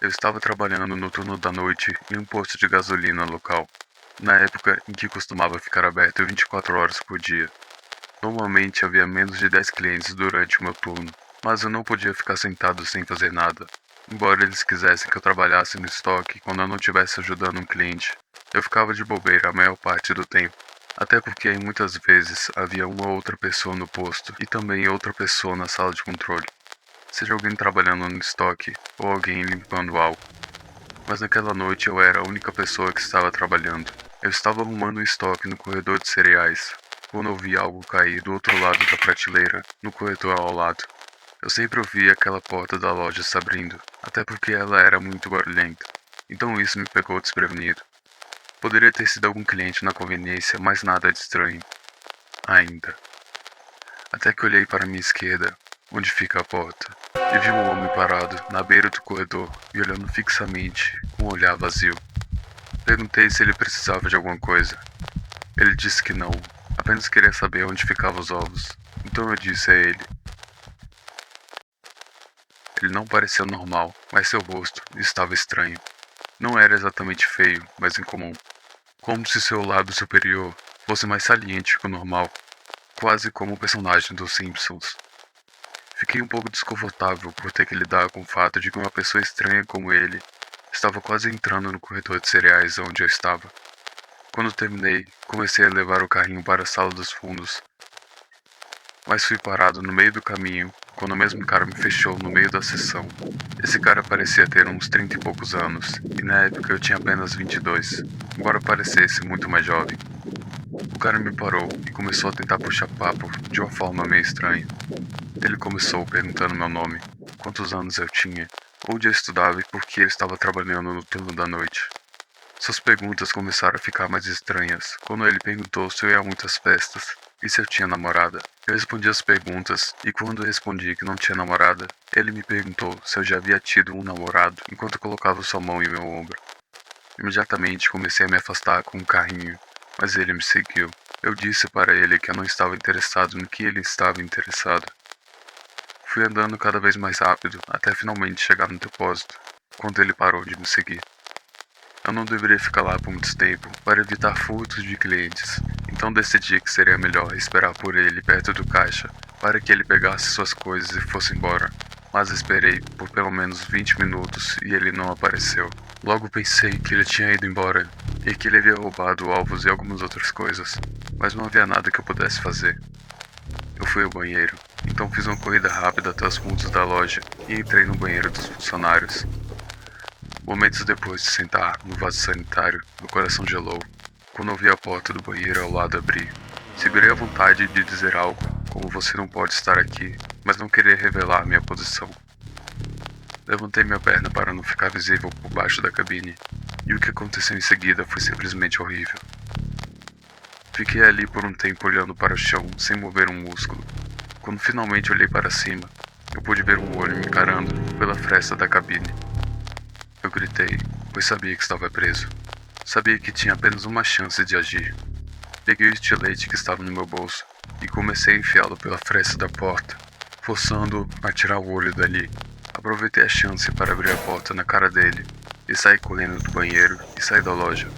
Eu estava trabalhando no turno da noite em um posto de gasolina local, na época em que costumava ficar aberto 24 horas por dia. Normalmente havia menos de 10 clientes durante o meu turno, mas eu não podia ficar sentado sem fazer nada. Embora eles quisessem que eu trabalhasse no estoque quando eu não estivesse ajudando um cliente, eu ficava de bobeira a maior parte do tempo. Até porque muitas vezes havia uma outra pessoa no posto e também outra pessoa na sala de controle. Seja alguém trabalhando no estoque ou alguém limpando algo. Mas naquela noite eu era a única pessoa que estava trabalhando. Eu estava arrumando um estoque no corredor de cereais, quando ouvi algo cair do outro lado da prateleira, no corredor ao lado. Eu sempre ouvia aquela porta da loja se abrindo, até porque ela era muito barulhenta. Então isso me pegou desprevenido. Poderia ter sido algum cliente na conveniência, mas nada de estranho. Ainda. Até que olhei para minha esquerda, onde fica a porta, e vi um homem parado na beira do corredor e olhando fixamente, com um olhar vazio. Perguntei se ele precisava de alguma coisa. Ele disse que não, apenas queria saber onde ficavam os ovos. Então eu disse a ele. Ele não parecia normal, mas seu rosto estava estranho. Não era exatamente feio, mas incomum. Como se seu lábio superior fosse mais saliente que o normal, quase como o personagem dos Simpsons. Fiquei um pouco desconfortável por ter que lidar com o fato de que uma pessoa estranha como ele estava quase entrando no corredor de cereais onde eu estava. Quando terminei, comecei a levar o carrinho para a sala dos fundos, mas fui parado no meio do caminho quando o mesmo cara me fechou no meio da sessão. Esse cara parecia ter uns 30 e poucos anos, e na época eu tinha apenas 22, embora parecesse muito mais jovem. O cara me parou e começou a tentar puxar papo de uma forma meio estranha. Ele começou perguntando meu nome, quantos anos eu tinha, onde eu estudava e por que eu estava trabalhando no turno da noite. Suas perguntas começaram a ficar mais estranhas quando ele perguntou se eu ia a muitas festas e se eu tinha namorada. Eu respondi as perguntas e quando eu respondi que não tinha namorada, ele me perguntou se eu já havia tido um namorado enquanto colocava sua mão em meu ombro. Imediatamente comecei a me afastar com o carrinho, mas ele me seguiu. Eu disse para ele que eu não estava interessado no que ele estava interessado. Fui andando cada vez mais rápido até finalmente chegar no depósito, quando ele parou de me seguir. Eu não deveria ficar lá por muito tempo para evitar furtos de clientes, então decidi que seria melhor esperar por ele perto do caixa para que ele pegasse suas coisas e fosse embora. Mas esperei por pelo menos 20 minutos e ele não apareceu. Logo pensei que ele tinha ido embora e que ele havia roubado ovos e algumas outras coisas, mas não havia nada que eu pudesse fazer. Eu fui ao banheiro, então fiz uma corrida rápida até os fundos da loja e entrei no banheiro dos funcionários. Momentos depois de sentar no vaso sanitário, meu coração gelou, quando ouvi a porta do banheiro ao lado abrir. Segurei a vontade de dizer algo, como você não pode estar aqui, mas não queria revelar minha posição. Levantei minha perna para não ficar visível por baixo da cabine, e o que aconteceu em seguida foi simplesmente horrível. Fiquei ali por um tempo olhando para o chão, sem mover um músculo. Quando finalmente olhei para cima, eu pude ver um olho me encarando pela fresta da cabine. Eu gritei, pois sabia que estava preso. Sabia que tinha apenas uma chance de agir. Peguei o estilete que estava no meu bolso e comecei a enfiá-lo pela fresta da porta, forçando-o a tirar o olho dali. Aproveitei a chance para abrir a porta na cara dele e saí correndo do banheiro e saí da loja.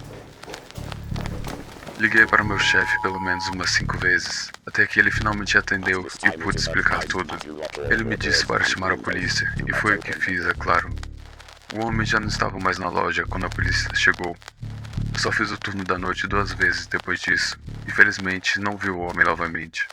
Liguei para meu chefe pelo menos umas 5 vezes, até que ele finalmente atendeu e pude explicar tudo. Ele me disse para chamar a polícia e foi o que fiz, é claro. O homem já não estava mais na loja quando a polícia chegou. Eu só fiz o turno da noite 2 vezes depois disso. Infelizmente, não vi o homem novamente.